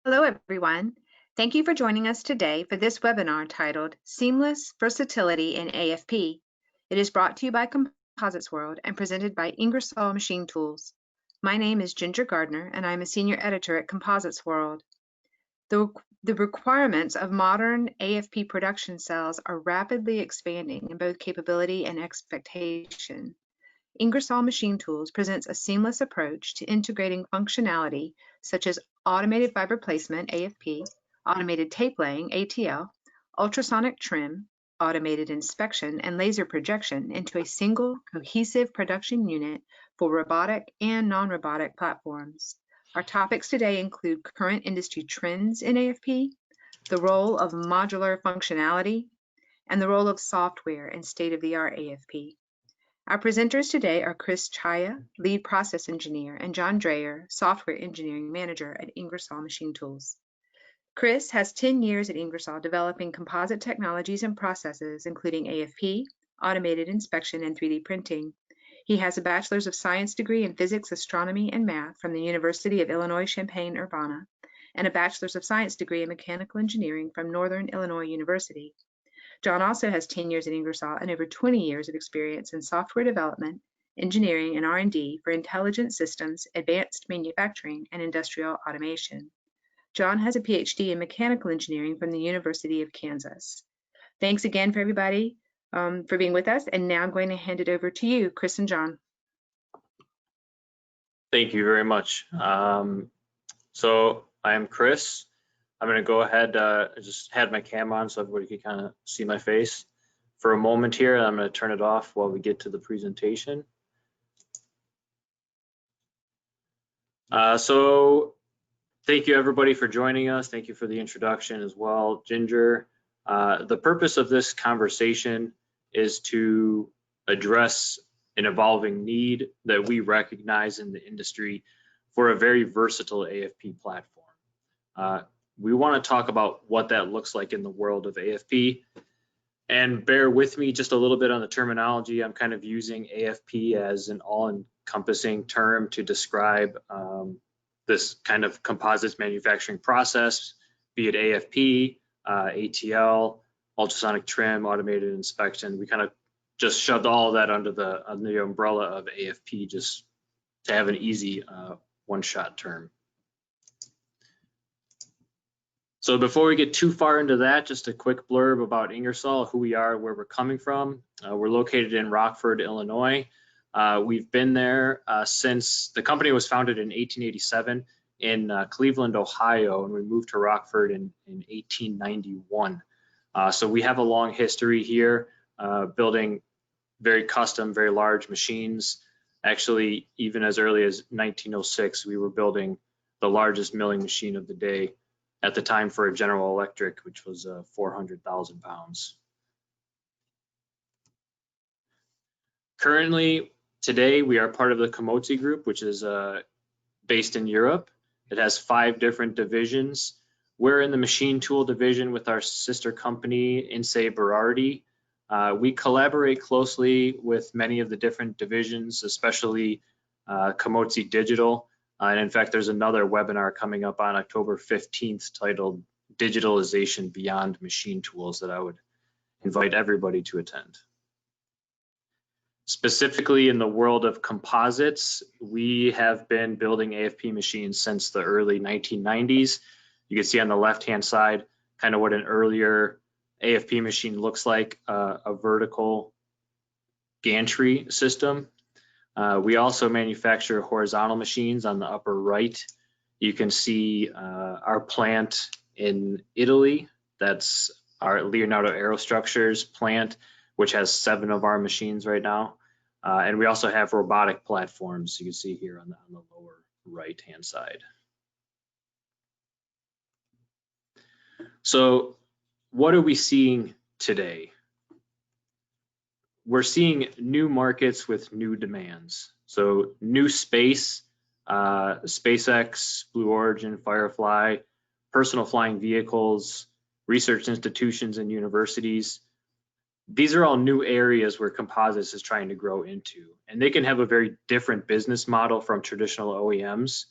Hello, everyone. Thank you for joining us today for this webinar titled Seamless Versatility in AFP. It is brought to you by Composites World and presented by Ingersoll Machine Tools. My name is Ginger Gardner, and I'm a senior editor at Composites World. The requirements of modern AFP production cells are rapidly expanding in both capability and expectation. Ingersoll Machine Tools presents a seamless approach to integrating functionality such as automated fiber placement, AFP, automated tape laying, ATL, ultrasonic trim, automated inspection, and laser projection into a single cohesive production unit for robotic and non-robotic platforms. Our topics today include current industry trends in AFP, the role of modular functionality, and the role of software in state-of-the-art AFP. Our presenters today are Kris Czaja, Lead Process Engineer, and John Dreher, Software Engineering Manager at Ingersoll Machine Tools. Kris has 10 years at Ingersoll developing composite technologies and processes, including AFP, automated inspection, and 3D printing. He has a Bachelor's of Science degree in Physics, Astronomy, and Math from the University of Illinois Champaign-Urbana, and a Bachelor's of Science degree in Mechanical Engineering from Northern Illinois University. John also has 10 years at Ingersoll and over 20 years of experience in software development, engineering, and R&D for intelligent systems, advanced manufacturing, and industrial automation. John has a PhD in mechanical engineering from the University of Kansas. Thanks again for everybody for being with us, and now I'm going to hand it over to you, Kris and John. Thank you very much. So I am Kris. I'm going to go ahead, I just had my cam on so everybody can kind of see my face for a moment here. I'm going to turn it off while we get to the presentation. So thank you everybody for joining us. Thank you for the introduction as well, Ginger. The purpose of this conversation is to address an evolving need that we recognize in the industry for a very versatile AFP platform. We want to talk about what that looks like in the world of AFP, and bear with me just a little bit on the terminology. I'm kind of using AFP as an all-encompassing term to describe this kind of composites manufacturing process, be it AFP, ATL, ultrasonic trim, automated inspection. We kind of just shoved all of that under the umbrella of AFP just to have an easy one-shot term. So before we get too far into that, just a quick blurb about Ingersoll, who we are, where we're coming from. We're located in Rockford, Illinois. We've been there since the company was founded in 1887 in Cleveland, Ohio, and we moved to Rockford in 1891. So we have a long history here, building very custom, very large machines. Actually, even as early as 1906, we were building the largest milling machine of the day at the time for a General Electric, which was 400,000 pounds. Currently, today, we are part of the Composite group, which is based in Europe. It has 5 different divisions. We're in the machine tool division with our sister company, Ingersoll Berardi. We collaborate closely with many of the different divisions, especially Composite Digital. And in fact, there's another webinar coming up on October 15th titled Digitalization Beyond Machine Tools that I would invite everybody to attend. Specifically in the world of composites, we have been building AFP machines since the early 1990s. You can see on the left-hand side kind of what an earlier AFP machine looks like, a vertical gantry system. We also manufacture horizontal machines on the upper right. You can see our plant in Italy. That's our Leonardo Aerostructures plant, which has 7 of our machines right now. And we also have robotic platforms you can see here on the lower right-hand side. So what are we seeing today? We're seeing new markets with new demands. So new space, SpaceX, Blue Origin, Firefly, personal flying vehicles, research institutions and universities. These are all new areas where composites is trying to grow into, and they can have a very different business model from traditional OEMs,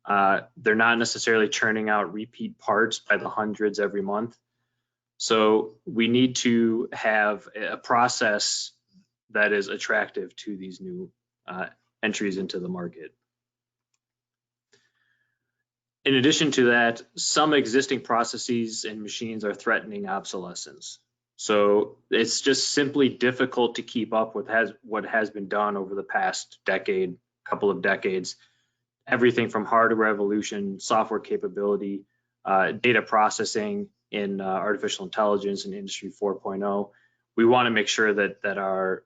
They're not necessarily churning out repeat parts by the hundreds every month. So we need to have a process that is attractive to these new entries into the market. In addition to that, some existing processes and machines are threatening obsolescence. So it's just simply difficult to keep up with what has been done over the past decade, couple of decades. Everything from hardware evolution, software capability, data processing in artificial intelligence and Industry 4.0. We want to make sure that our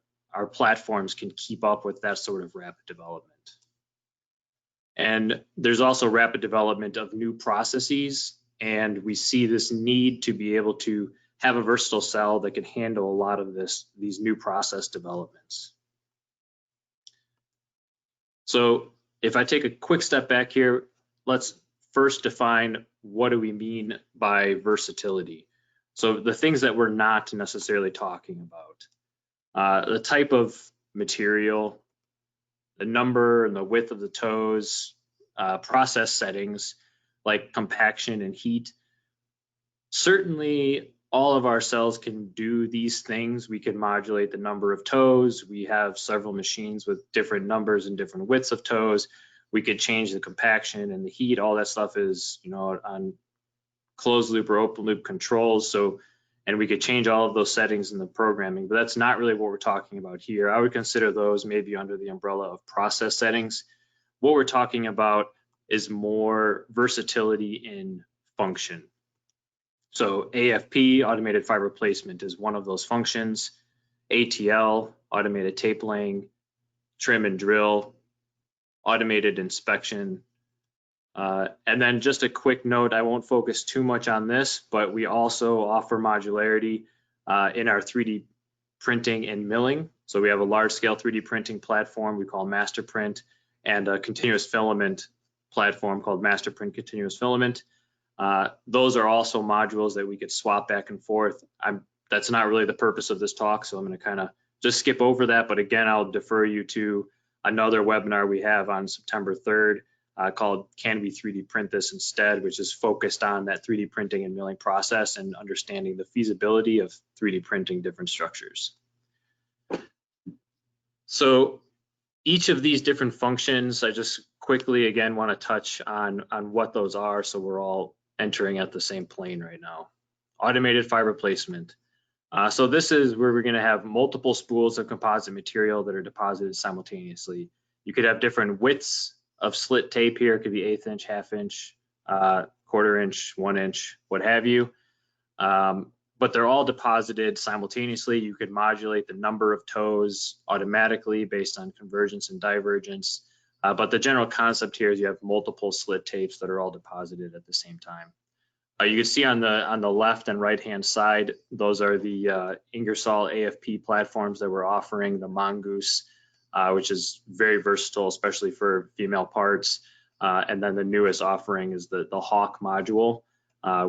platforms can keep up with that sort of rapid development. And there's also rapid development of new processes, and we see this need to be able to have a versatile cell that can handle a lot of these new process developments. So if I take a quick step back here, let's first define what do we mean by versatility. So the things that we're not necessarily talking about, the type of material, the number and the width of the toes, process settings like compaction and heat. Certainly all of our cells can do these things. We can modulate the number of toes. We have several machines with different numbers and different widths of toes. We could change the compaction and the heat. All that stuff is, on closed loop or open loop controls. And we could change all of those settings in the programming, but that's not really what we're talking about here. I would consider those maybe under the umbrella of process settings. What we're talking about is more versatility in function. So AFP, automated fiber placement, is one of those functions. ATL, automated tape laying, trim and drill, automated inspection. And then just a quick note, I won't focus too much on this, but we also offer modularity in our 3D printing and milling. So we have a large scale 3D printing platform we call MasterPrint, and a continuous filament platform called MasterPrint Continuous Filament. Those are also modules that we could swap back and forth. That's not really the purpose of this talk, so I'm going to kind of just skip over that. But again, I'll defer you to another webinar we have on September 3rd called Can We 3D Print This Instead, which is focused on that 3D printing and milling process and understanding the feasibility of 3D printing different structures. So each of these different functions, I just quickly again want to touch on what those are so we're all entering at the same plane right now. Automated fiber placement. So this is where we're going to have multiple spools of composite material that are deposited simultaneously. You could have different widths of slit tape here. It could be 1/8 inch, 1/2 inch, 1/4 inch, 1 inch, what have you. But they're all deposited simultaneously. You could modulate the number of toes automatically based on convergence and divergence. But the general concept here is you have multiple slit tapes that are all deposited at the same time. You can see on the left and right hand side, those are the Ingersoll AFP platforms that we're offering, the Mongoose, which is very versatile, especially for female parts. And then the newest offering is the Hawk module,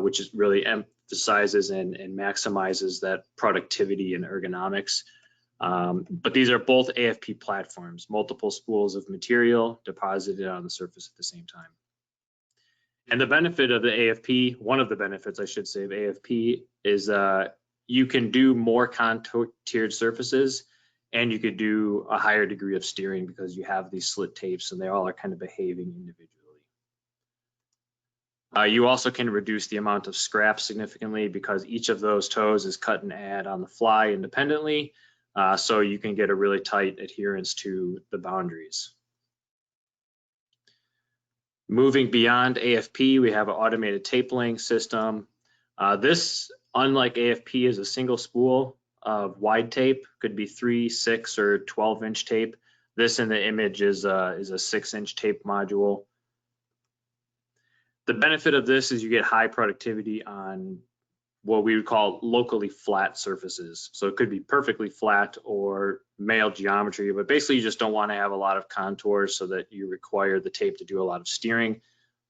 which is really emphasizes and maximizes that productivity and ergonomics. But these are both AFP platforms, multiple spools of material deposited on the surface at the same time. And the benefit of the AFP, one of the benefits I should say of AFP is you can do more contoured surfaces, and you could do a higher degree of steering because you have these slit tapes and they all are kind of behaving individually. You also can reduce the amount of scrap significantly because each of those toes is cut and add on the fly independently, so you can get a really tight adherence to the boundaries. Moving beyond AFP, we have an automated tape laying system. This, unlike AFP, is a single spool of wide tape, could be 3, 6, or 12-inch tape. This in the image is a 6-inch tape module. The benefit of this is you get high productivity on what we would call locally flat surfaces. So it could be perfectly flat or male geometry, but basically you just don't want to have a lot of contours so that you require the tape to do a lot of steering.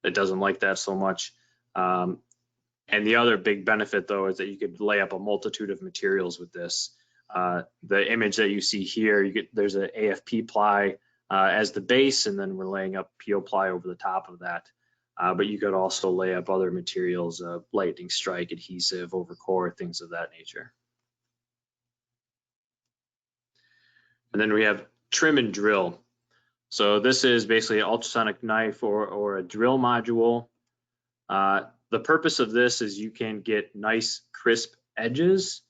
It doesn't like that so much. And the other big benefit though is that you could lay up a multitude of materials with this. The image that you see here, there's an AFP ply as the base, and then we're laying up PO ply over the top of that. but you could also lay up other materials, lightning strike, adhesive, over core, things of that nature. And then we have trim and drill. So this is basically an ultrasonic knife or a drill module. The purpose of this is you can get nice crisp edges.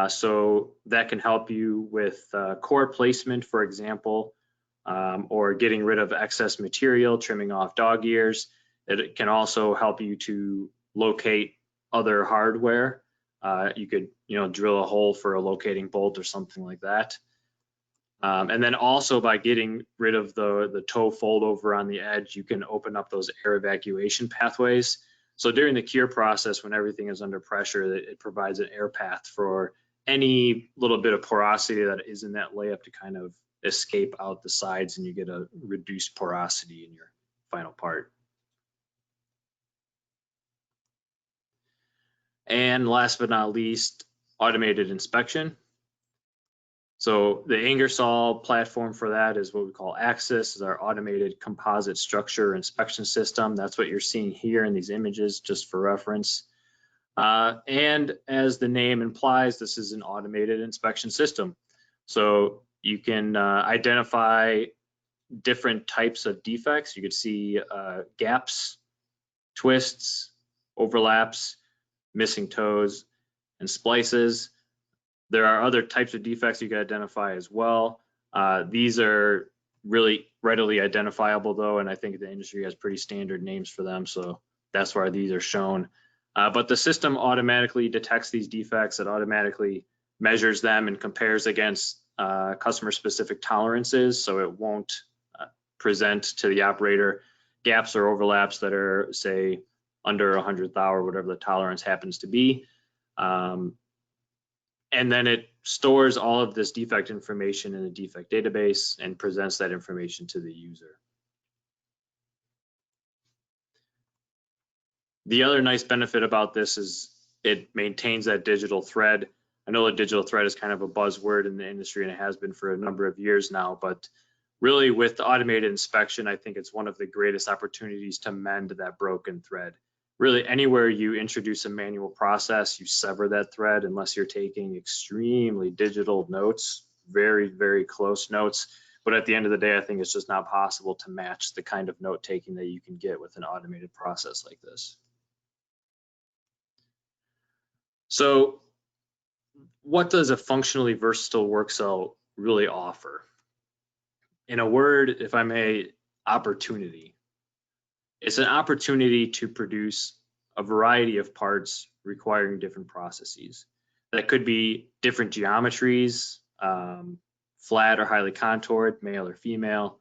So that can help you with core placement, for example, or getting rid of excess material, trimming off dog ears. It can also help you to locate other hardware. You could, drill a hole for a locating bolt or something like that. And then also by getting rid of the toe fold over on the edge, you can open up those air evacuation pathways. So during the cure process, when everything is under pressure, it provides an air path for any little bit of porosity that is in that layup to kind of escape out the sides, and you get a reduced porosity in your final part. And last but not least, automated inspection. So the Ingersoll platform for that is what we call Axis, is our automated composite structure inspection system. That's what you're seeing here in these images, just for reference. And as the name implies, this is an automated inspection system. So you can identify different types of defects. You could see gaps, twists, overlaps, missing toes, and splices. There are other types of defects you can identify as well. These are really readily identifiable though, and I think the industry has pretty standard names for them, so that's why these are shown. But the system automatically detects these defects. It automatically measures them and compares against customer specific tolerances, so it won't present to the operator gaps or overlaps that are, say, under 100 thou or whatever the tolerance happens to be. And then it stores all of this defect information in a defect database and presents that information to the user. The other nice benefit about this is it maintains that digital thread. I know the digital thread is kind of a buzzword in the industry, and it has been for a number of years now, but really with the automated inspection, I think it's one of the greatest opportunities to mend that broken thread. Really, anywhere you introduce a manual process, you sever that thread unless you're taking extremely digital notes, very, very close notes. But at the end of the day, I think it's just not possible to match the kind of note taking that you can get with an automated process like this. So what does a functionally versatile work cell really offer? In a word, if I may, opportunity. It's an opportunity to produce a variety of parts requiring different processes. That could be different geometries, flat or highly contoured, male or female,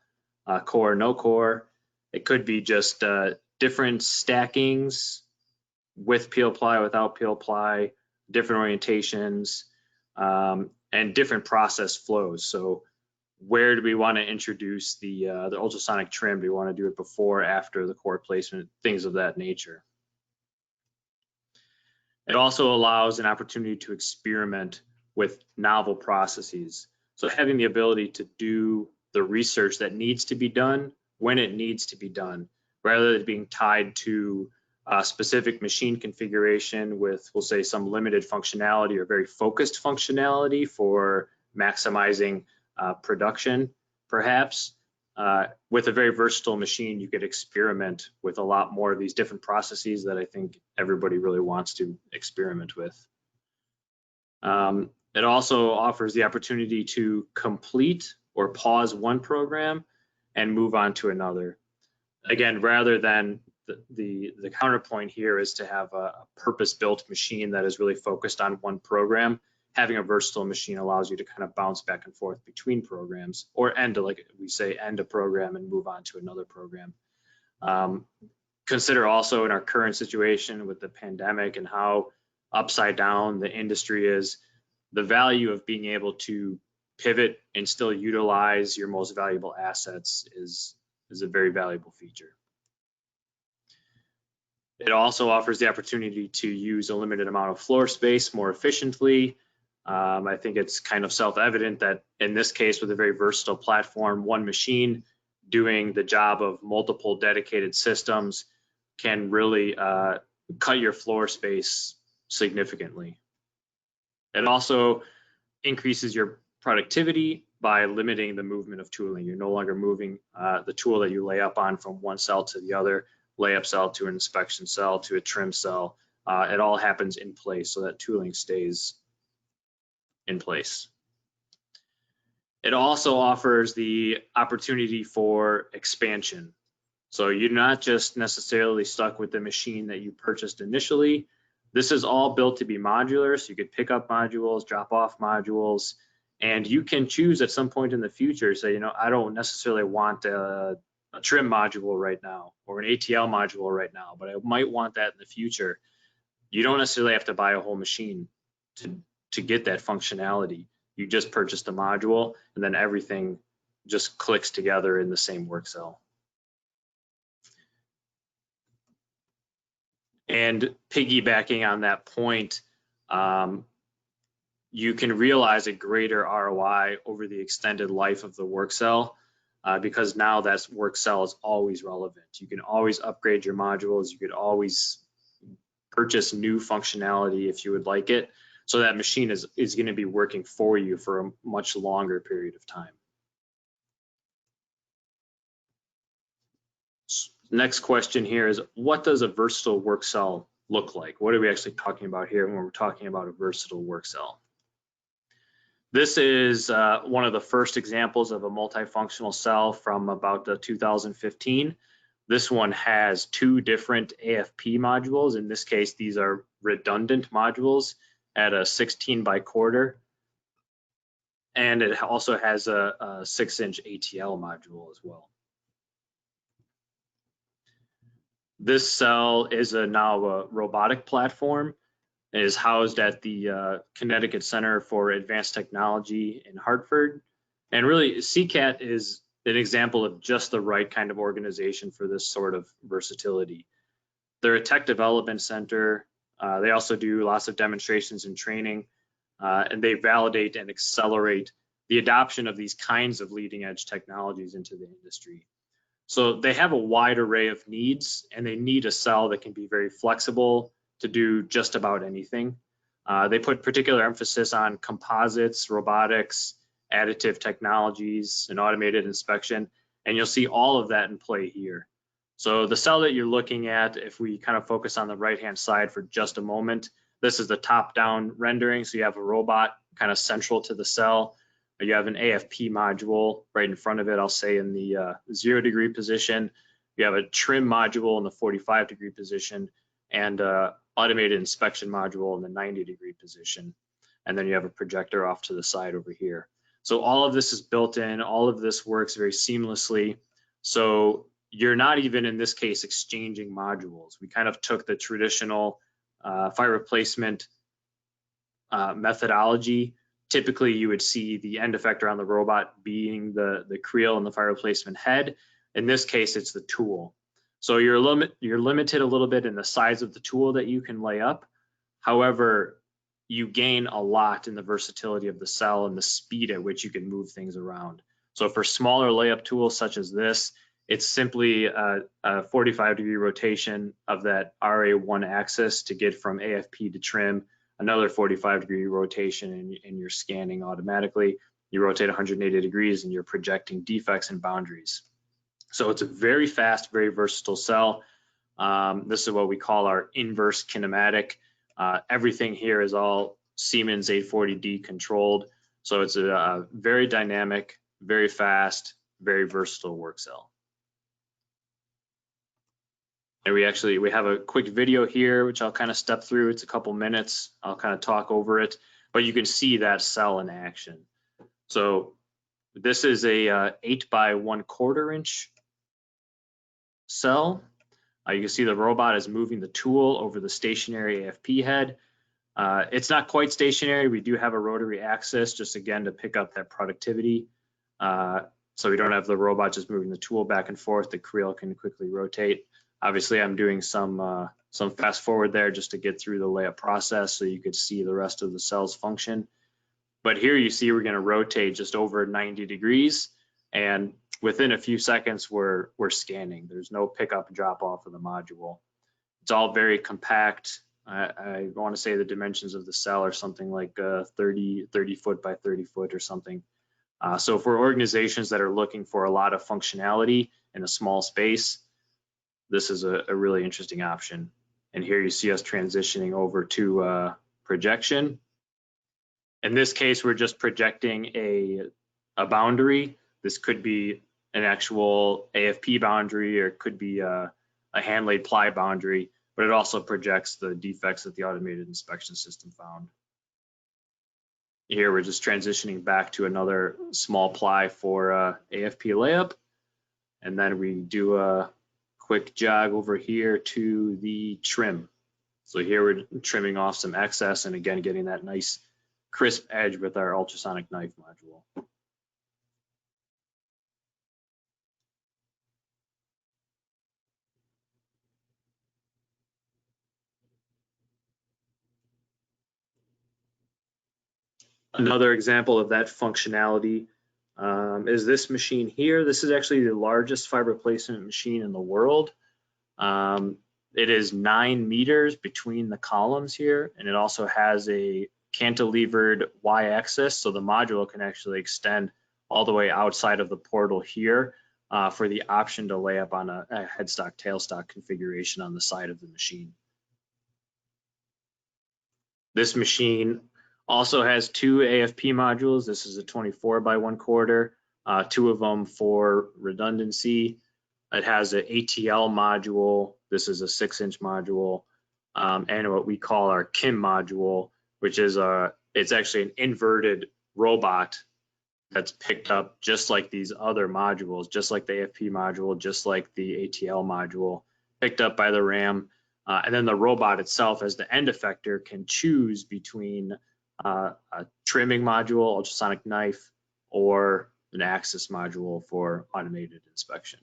core, no core. It could be just different stackings with peel ply, without peel ply, different orientations, and different process flows. So where do we want to introduce the ultrasonic trim? Do we want to do it before, after the core placement, things of that nature? It also allows an opportunity to experiment with novel processes. So having the ability to do the research that needs to be done when it needs to be done, rather than being tied to a specific machine configuration with, we'll say, some limited functionality or very focused functionality for maximizing production, perhaps. With a very versatile machine, you could experiment with a lot more of these different processes that I think everybody really wants to experiment with. It also offers the opportunity to complete or pause one program and move on to another. Again, rather than the counterpoint here is to have a purpose-built machine that is really focused on one program. Having a versatile machine allows you to kind of bounce back and forth between programs, or like we say, end a program and move on to another program. Consider also in our current situation with the pandemic and how upside down the industry is, the value of being able to pivot and still utilize your most valuable assets is a very valuable feature. It also offers the opportunity to use a limited amount of floor space more efficiently. I think it's kind of self-evident that in this case, with a very versatile platform, one machine doing the job of multiple dedicated systems can really cut your floor space significantly. It also increases your productivity by limiting the movement of tooling. You're no longer moving the tool that you lay up on from one cell to the other, layup cell to an inspection cell to a trim cell. It all happens in place so that tooling stays in place. It also offers the opportunity for expansion. So you're not just necessarily stuck with the machine that you purchased initially. This is all built to be modular, so you could pick up modules, drop off modules, and you can choose at some point in the future, say, you know, I don't necessarily want a trim module right now or an ATL module right now, but I might want that in the future. You don't necessarily have to buy a whole machine to get that functionality. You just purchase the module, and then everything just clicks together in the same work cell. And piggybacking on that point, you can realize a greater ROI over the extended life of the work cell because now that work cell is always relevant. You can always upgrade your modules. You could always purchase new functionality if you would like it. So that machine is going to be working for you for a much longer period of time. Next question here is, what does a versatile work cell look like? What are we actually talking about here when we're talking about a versatile work cell? This is one of the first examples of a multifunctional cell from about 2015. This one has two different AFP modules. In this case, these are redundant modules at a 16 by quarter. And it also has a 6-inch ATL module as well. This cell is now a robotic platform. It is housed at the Connecticut Center for Advanced Technology in Hartford. And really, CCAT is an example of just the right kind of organization for this sort of versatility. They're a tech development center. They also do lots of demonstrations and training, and they validate and accelerate the adoption of these kinds of leading edge technologies into the industry. So they have a wide array of needs, and they need a cell that can be very flexible to do just about anything. They put particular emphasis on composites, robotics, additive technologies, and automated inspection, and you'll see all of that in play here. So the cell that you're looking at, if we kind of focus on the right-hand side for just a moment, this is the top-down rendering. So you have a robot kind of central to the cell. You have an AFP module right in front of it, I'll say in the 0-degree position. You have a trim module in the 45-degree position, and automated inspection module in the 90-degree position. And then you have a projector off to the side over here. So all of this is built in, all of this works very seamlessly. So you're not even in this case exchanging modules. We kind of took the traditional fire replacement methodology. Typically, you would see the end effector on the robot being the creel and the fire replacement head. In this case, it's the tool. So you're limited a little bit in the size of the tool that you can lay up. However, you gain a lot in the versatility of the cell and the speed at which you can move things around. So for smaller layup tools such as this, it's simply a 45-degree rotation of that RA1 axis to get from AFP to trim, another 45-degree rotation, and you're scanning automatically. You rotate 180 degrees and you're projecting defects and boundaries. So it's a very fast, very versatile cell. This is what we call our inverse kinematic. Everything here is all Siemens 840D controlled. So it's a very dynamic, very fast, very versatile work cell. And we have a quick video here, which I'll kind of step through. It's a couple minutes. I'll kind of talk over it, but you can see that cell in action. So this is a 8 by 1/4 inch cell. You can see the robot is moving the tool over the stationary AFP head. It's not quite stationary. We do have a rotary axis, just again to pick up that productivity. So we don't have the robot just moving the tool back and forth. The creel can quickly rotate. Obviously, I'm doing some fast forward there just to get through the layup process so you could see the rest of the cell's function. But here you see we're going to rotate just over 90 degrees, and within a few seconds we're scanning. There's no pickup and drop off of the module. It's all very compact. I want to say the dimensions of the cell are something like 30 foot by 30 foot or something. So for organizations that are looking for a lot of functionality in a small space, this is a really interesting option. And here you see us transitioning over to projection. In this case, we're just projecting a boundary. This could be an actual AFP boundary, or it could be a hand-laid ply boundary, but it also projects the defects that the automated inspection system found. Here we're just transitioning back to another small ply for AFP layup, and then we do a quick jog over here to the trim. So here we're trimming off some excess, and again getting that nice crisp edge with our ultrasonic knife module. Another example of that functionality is this machine here. This is actually the largest fiber placement machine in the world. It is 9 meters between the columns here, and it also has a cantilevered y-axis, so the module can actually extend all the way outside of the portal here for the option to lay up on a headstock tailstock configuration on the side of the machine. This machine also has 2 AFP modules. This is a 24 by 1/4, 2 of them for redundancy. It has an ATL module. This is a 6-inch module, and what we call our KIM module, which is it's actually an inverted robot that's picked up just like these other modules, just like the AFP module, just like the ATL module, picked up by the RAM. And then the robot itself, as the end effector, can choose between a trimming module, ultrasonic knife, or an axis module for automated inspection.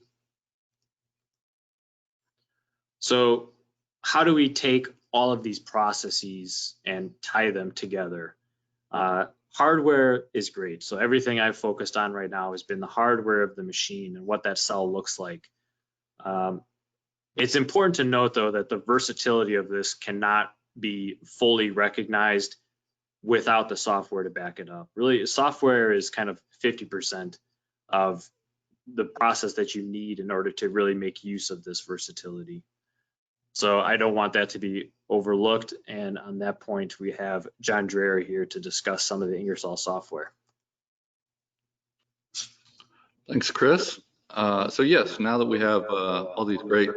So how do we take all of these processes and tie them together? Hardware is great. So everything I've focused on right now has been the hardware of the machine and what that cell looks like. It's important to note, though, that the versatility of this cannot be fully recognized without the software to back it up. Really, software is kind of 50% of the process that you need in order to really make use of this versatility. So I don't want that to be overlooked. And on that point, we have John Dreher here to discuss some of the Ingersoll software. Thanks, Kris. So yes, now that we have all these great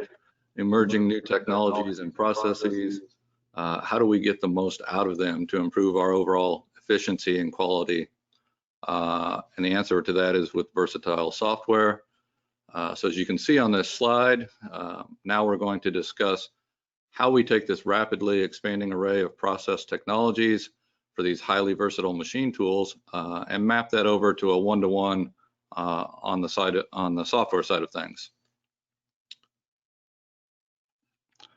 emerging new technologies and processes, how do we get the most out of them to improve our overall efficiency and quality? And the answer to that is with versatile software. So as you can see on this slide, now we're going to discuss how we take this rapidly expanding array of process technologies for these highly versatile machine tools and map that over to a one-to-one on the software side of things.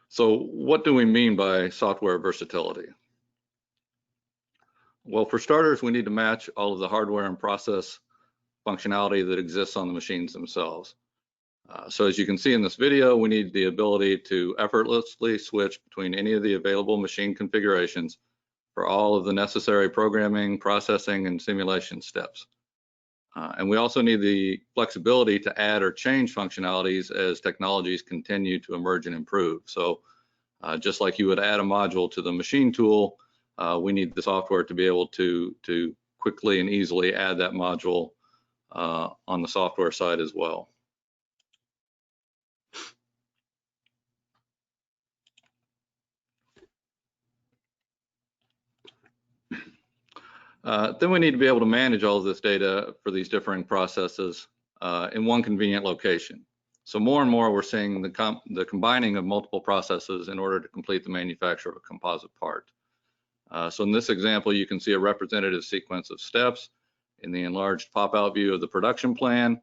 So what do we mean by software versatility? Well, for starters, we need to match all of the hardware and process functionality that exists on the machines themselves. So as you can see in this video, we need the ability to effortlessly switch between any of the available machine configurations for all of the necessary programming, processing, and simulation steps. And we also need the flexibility to add or change functionalities as technologies continue to emerge and improve. So just like you would add a module to the machine tool, we need the software to be able to quickly and easily add that module on the software side as well. Then we need to be able to manage all of this data for these differing processes in one convenient location. So more and more we're seeing the combining of multiple processes in order to complete the manufacture of a composite part. So in this example, you can see a representative sequence of steps in the enlarged pop-out view of the production plan.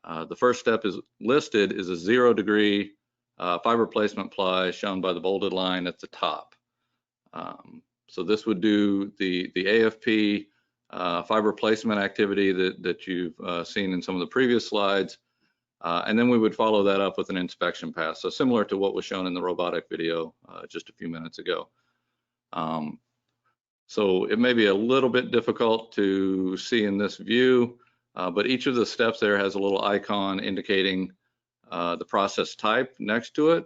The first step is listed is a 0-degree fiber placement ply shown by the bolded line at the top. So this would do the AFP fiber placement activity that you've seen in some of the previous slides. And then we would follow that up with an inspection pass. So similar to what was shown in the robotic video just a few minutes ago. So it may be a little bit difficult to see in this view, but each of the steps there has a little icon indicating the process type next to it.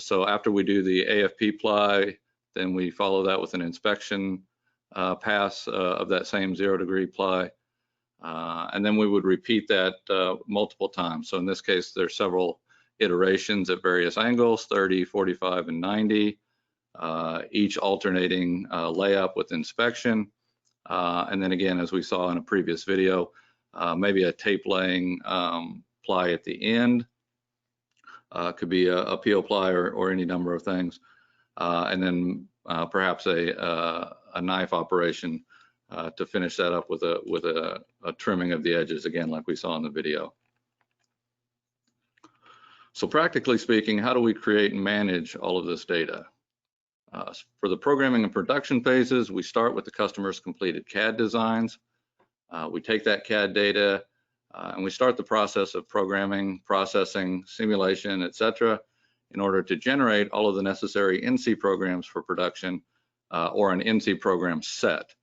So after we do the AFP ply, then we follow that with an inspection pass of that same 0-degree ply. And then we would repeat that multiple times. So in this case, there's several iterations at various angles, 30, 45, and 90, each alternating layup with inspection. And then again, as we saw in a previous video, maybe a tape laying ply at the end. Could be a peel ply or any number of things. And then perhaps a knife operation to finish that up with a trimming of the edges, again, like we saw in the video. So practically speaking, how do we create and manage all of this data? For the programming and production phases, we start with the customer's completed CAD designs. We take that CAD data and we start the process of programming, processing, simulation, etc., in order to generate all of the necessary NC programs for production or an NC program set.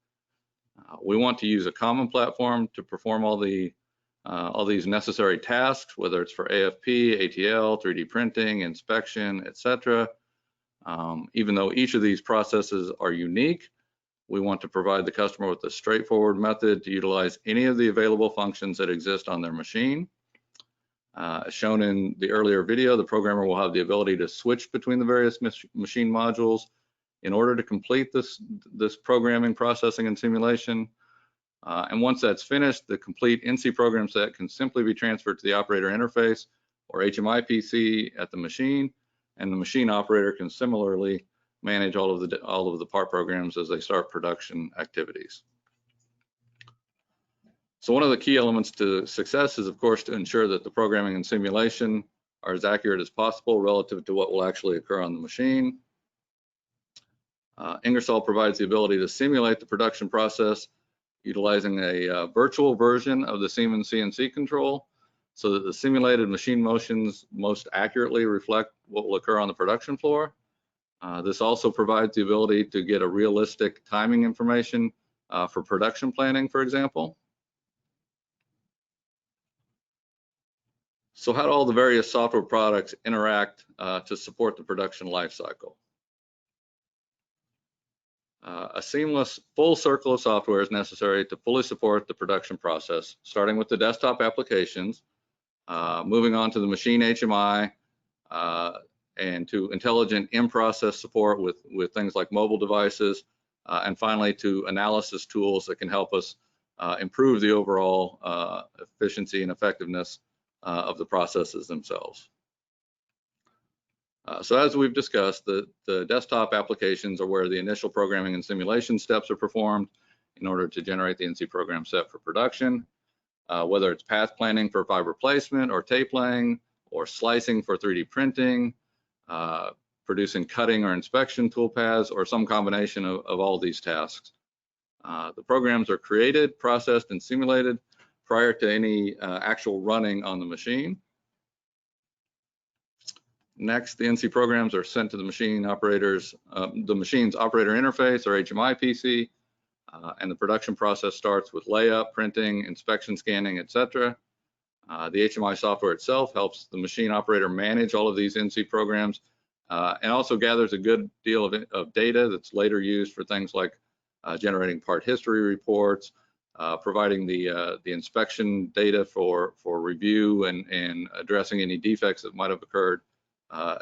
We want to use a common platform to perform all these necessary tasks, whether it's for AFP, ATL, 3D printing, inspection, etc. Even though each of these processes are unique, we want to provide the customer with a straightforward method to utilize any of the available functions that exist on their machine. As shown in the earlier video, the programmer will have the ability to switch between the various machine modules in order to complete this programming, processing, and simulation. And once that's finished, the complete NC program set can simply be transferred to the operator interface or HMI PC at the machine, and the machine operator can similarly manage all of the part programs as they start production activities. So one of the key elements to success is, of course, to ensure that the programming and simulation are as accurate as possible relative to what will actually occur on the machine. Ingersoll provides the ability to simulate the production process utilizing a virtual version of the Siemens CNC control so that the simulated machine motions most accurately reflect what will occur on the production floor. This also provides the ability to get a realistic timing information for production planning, for example. So how do all the various software products interact to support the production lifecycle? A seamless full circle of software is necessary to fully support the production process, starting with the desktop applications, moving on to the machine HMI, and to intelligent in-process support with things like mobile devices, and finally to analysis tools that can help us improve the overall efficiency and effectiveness of the processes themselves. So as we've discussed, the desktop applications are where the initial programming and simulation steps are performed in order to generate the NC program set for production, whether it's path planning for fiber placement or tape laying, or slicing for 3D printing, producing cutting or inspection toolpaths, or some combination of all these tasks. The programs are created, processed, and simulated prior to any actual running on the machine. Next, the NC programs are sent to the machine operators, the machine's operator interface or HMI PC, and the production process starts with layup, printing, inspection, scanning, etc. The HMI software itself helps the machine operator manage all of these NC programs and also gathers a good deal of data that's later used for things like generating part history reports, providing the inspection data for review and addressing any defects that might have occurred,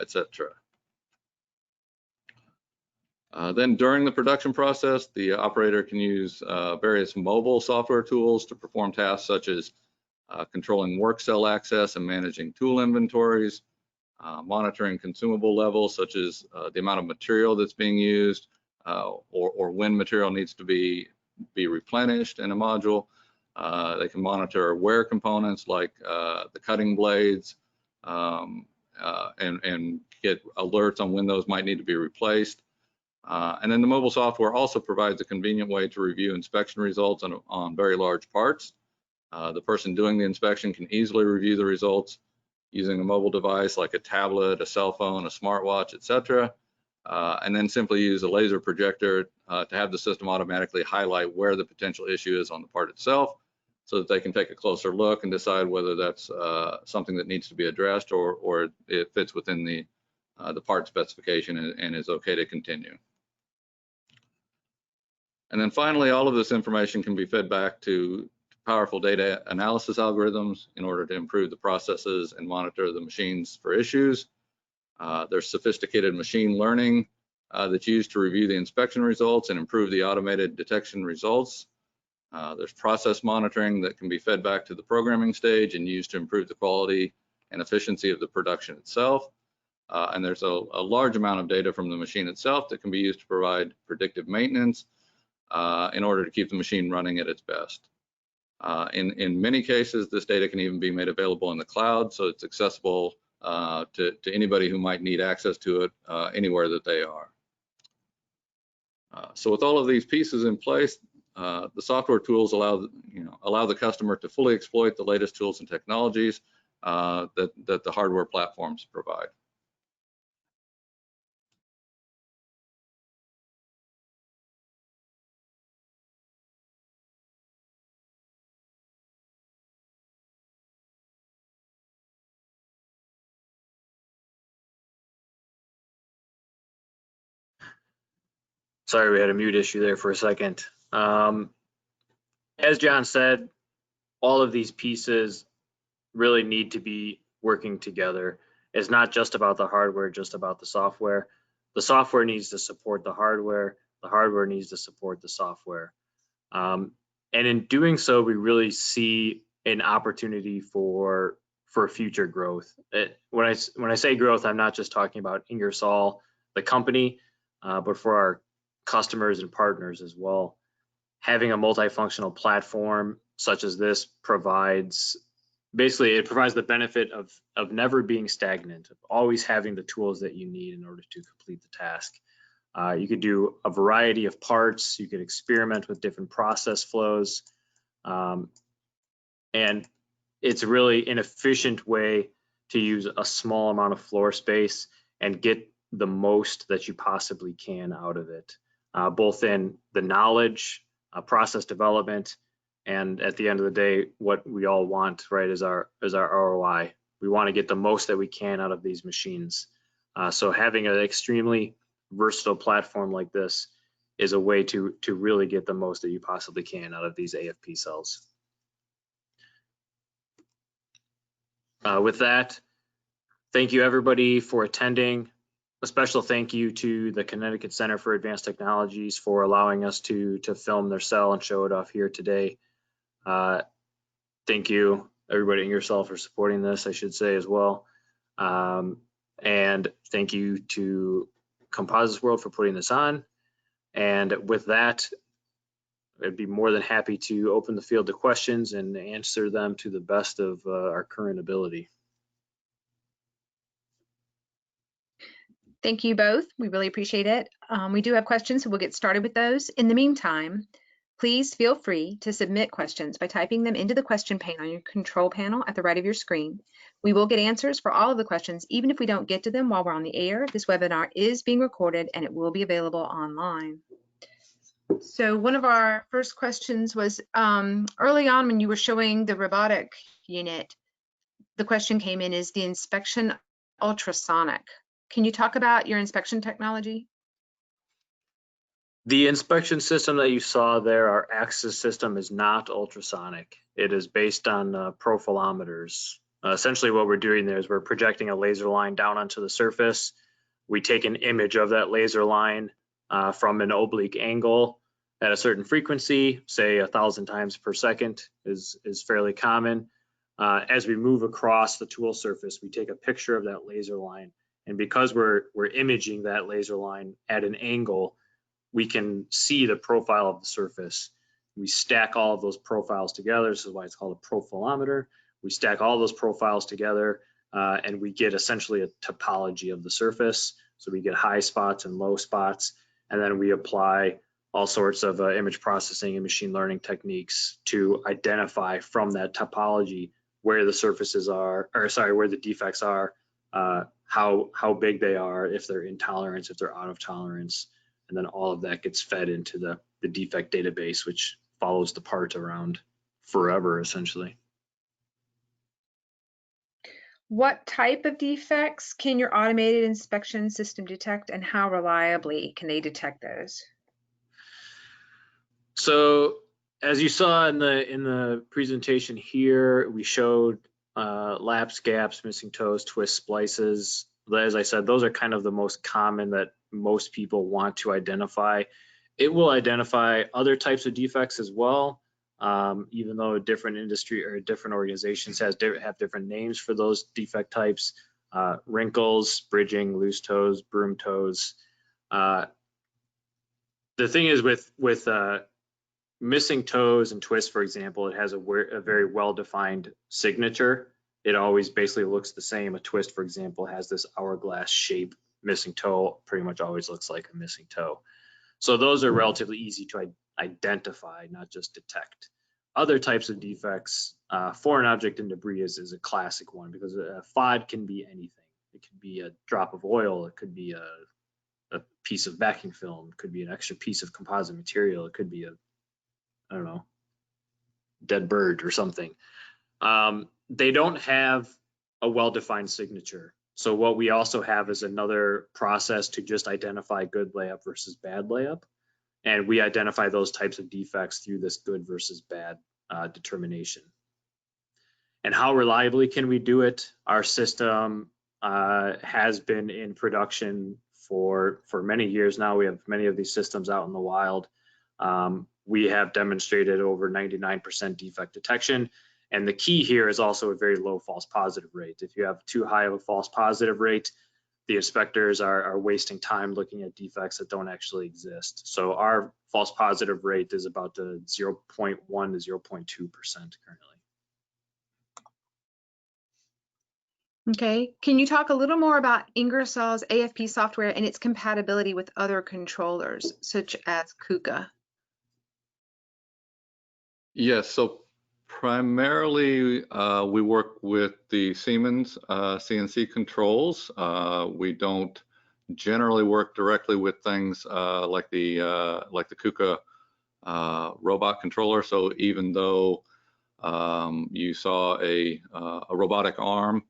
etc. Then during the production process, the operator can use various mobile software tools to perform tasks such as controlling work cell access and managing tool inventories, monitoring consumable levels such as the amount of material that's being used or when material needs to be replenished in a module. They can monitor wear components like the cutting blades and get alerts on when those might need to be replaced. And then the mobile software also provides a convenient way to review inspection results on very large parts. The person doing the inspection can easily review the results using a mobile device like a tablet, a cell phone, a smartwatch, etc., and then simply use a laser projector to have the system automatically highlight where the potential issue is on the part itself, so that they can take a closer look and decide whether that's something that needs to be addressed or it fits within the part specification and is okay to continue. And then finally, all of this information can be fed back to powerful data analysis algorithms in order to improve the processes and monitor the machines for issues. There's sophisticated machine learning that's used to review the inspection results and improve the automated detection results. There's process monitoring that can be fed back to the programming stage and used to improve the quality and efficiency of the production itself. And there's a large amount of data from the machine itself that can be used to provide predictive maintenance in order to keep the machine running at its best. In many cases, this data can even be made available in the cloud, so it's accessible to anybody who might need access to it anywhere that they are. So with all of these pieces in place, the software tools allow the customer to fully exploit the latest tools and technologies that the hardware platforms provide. Sorry, we had a mute issue there for a second. As John said, all of these pieces really need to be working together. It's not just about the hardware, just about the software. The software needs to support the hardware needs to support the software. And in doing so, we really see an opportunity for future growth. When I say growth, I'm not just talking about Ingersoll, the company, but for our customers and partners as well. Having a multifunctional platform such as this provides the benefit of never being stagnant, of always having the tools that you need in order to complete the task. You could do a variety of parts, you could experiment with different process flows, and it's really an efficient way to use a small amount of floor space and get the most that you possibly can out of it, both in the knowledge, process development, and at the end of the day, what we all want, right, is our ROI. We want to get the most that we can out of these machines. So having an extremely versatile platform like this is a way to really get the most that you possibly can out of these AFP cells. With that, thank you everybody for attending. A special thank you to the Connecticut Center for Advanced Technologies for allowing us to film their cell and show it off here today. Thank you everybody at Ingersoll for supporting this, I should say as well. And thank you to Composites World for putting this on. And with that, I'd be more than happy to open the field to questions and answer them to the best of our current ability. Thank you both. We really appreciate it. We do have questions, so we'll get started with those. In the meantime, please feel free to submit questions by typing them into the question pane on your control panel at the right of your screen. We will get answers for all of the questions, even if we don't get to them while we're on the air. This webinar is being recorded and it will be available online. So one of our first questions was early on when you were showing the robotic unit, the question came in, is the inspection ultrasonic? Can you talk about your inspection technology? The inspection system that you saw there, our Axis system, is not ultrasonic. It is based on profilometers. Essentially what we're doing there is we're projecting a laser line down onto the surface. We take an image of that laser line from an oblique angle at a certain frequency, say 1,000 times per second is fairly common. As we move across the tool surface, we take a picture of that laser line. And because we're imaging that laser line at an angle, we can see the profile of the surface. We stack all of those profiles together. This is why it's called a profilometer. We stack all those profiles together and we get essentially a topology of the surface. So we get high spots and low spots, and then we apply all sorts of image processing and machine learning techniques to identify from that topology where the surfaces are, or sorry, where the defects are, how big they are, if they're in tolerance, if they're out of tolerance, and then all of that gets fed into the defect database, which follows the part around forever, essentially. What type of defects can your automated inspection system detect, and how reliably can they detect those? So as you saw in the presentation here, we showed lapse, gaps, missing toes, twists, splices. As I said, those are kind of the most common that most people want to identify. It will identify other types of defects as well, even though a different industry or different organizations have different names for those defect types. Wrinkles, bridging, loose toes, broom toes. The thing is with missing toes and twists, for example, it has a very well-defined signature. It always basically looks the same. A twist, for example, has this hourglass shape. Missing toe pretty much always looks like a missing toe. So those are relatively easy to identify, not just detect. Other types of defects, foreign object and debris is a classic one, because a FOD can be anything. It could be a drop of oil. It could be a piece of backing film. It could be an extra piece of composite material. It could be I don't know, dead bird or something. They don't have a well-defined signature. So what we also have is another process to just identify good layup versus bad layup. And we identify those types of defects through this good versus bad determination. And how reliably can we do it? Our system has been in production for many years now. We have many of these systems out in the wild. We have demonstrated over 99% defect detection. And the key here is also a very low false positive rate. If you have too high of a false positive rate, the inspectors are wasting time looking at defects that don't actually exist. So our false positive rate is about 0.1 to 0.2% currently. Okay, can you talk a little more about Ingersoll's AFP software and its compatibility with other controllers, such as KUKA? Yes, so primarily we work with the Siemens CNC controls. We don't generally work directly with things like the KUKA robot controller. So even though you saw a robotic arm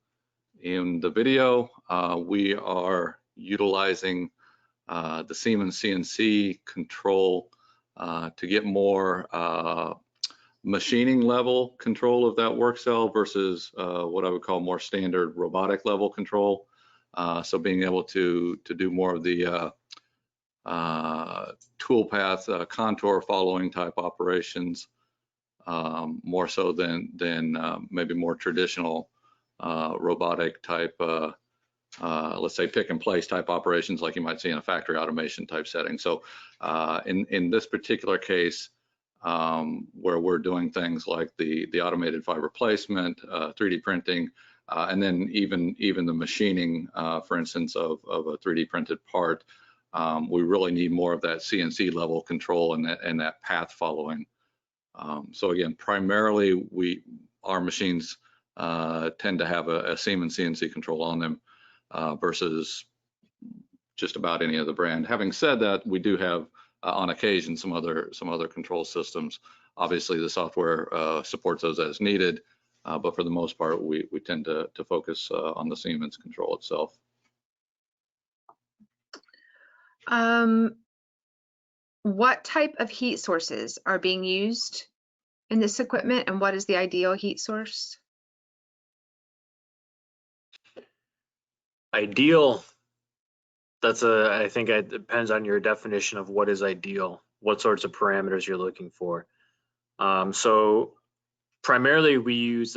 in the video, we are utilizing the Siemens CNC control to get more machining level control of that work cell versus what I would call more standard robotic level control. So being able to do more of the toolpath contour following type operations, more so than maybe more traditional robotic type, let's say pick and place type operations like you might see in a factory automation type setting. So in this particular case, where we're doing things like the automated fiber placement, 3D printing, and then even the machining, for instance, of a 3D printed part, we really need more of that CNC level control and that path following. So again, primarily our machines tend to have a Siemens CNC control on them versus just about any other brand. Having said that, we do have on occasion some other control systems. Obviously the software supports those as needed, but for the most part we tend to focus on the Siemens control itself. What type of heat sources are being used in this equipment, and what is the ideal heat source? Ideal, I think it depends on your definition of what is ideal, what sorts of parameters you're looking for. So primarily we use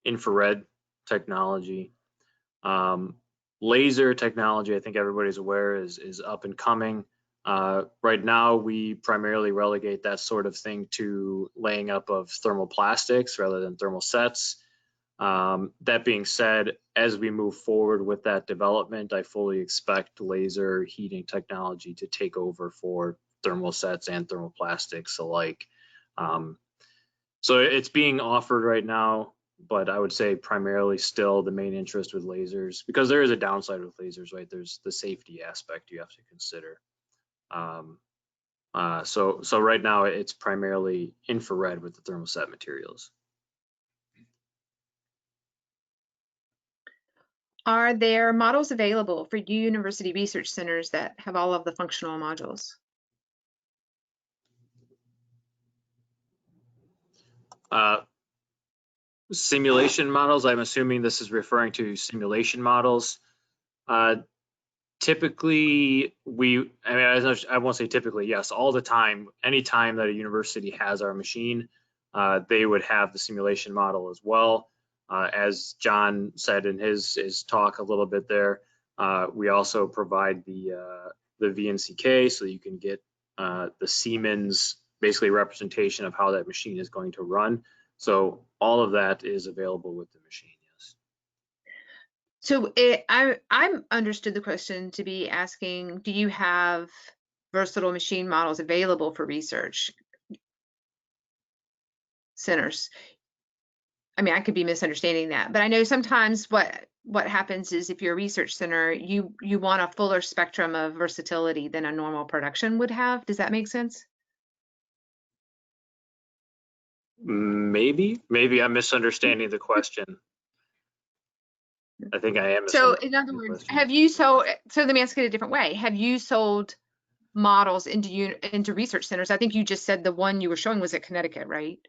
infrared technology. Laser technology, I think everybody's aware, is up and coming. Right now, we primarily relegate that sort of thing to laying up of thermoplastics rather than thermal sets. That being said, as we move forward with that development, I fully expect laser heating technology to take over for thermosets and thermoplastics alike. So it's being offered right now, but I would say primarily still the main interest with lasers, because there is a downside with lasers, right? There's the safety aspect you have to consider. So right now it's primarily infrared with the thermoset materials. Are there models available for university research centers that have all of the functional modules? Simulation models, I'm assuming this is referring to simulation models. Typically, I won't say typically, yes, all the time, anytime that a university has our machine, they would have the simulation model as well. As John said in his talk a little bit there, we also provide the VNCK, so you can get the Siemens basically representation of how that machine is going to run. So all of that is available with the machine, yes. So I understood the question to be asking, do you have versatile machine models available for research centers? I mean, I could be misunderstanding that, but I know sometimes what happens is if you're a research center, you want a fuller spectrum of versatility than a normal production would have. Does that make sense? Maybe I'm misunderstanding the question. I think I am. So in other words, have you so let me ask it a different way. Have you sold models into research centers? I think you just said the one you were showing was at Connecticut, right?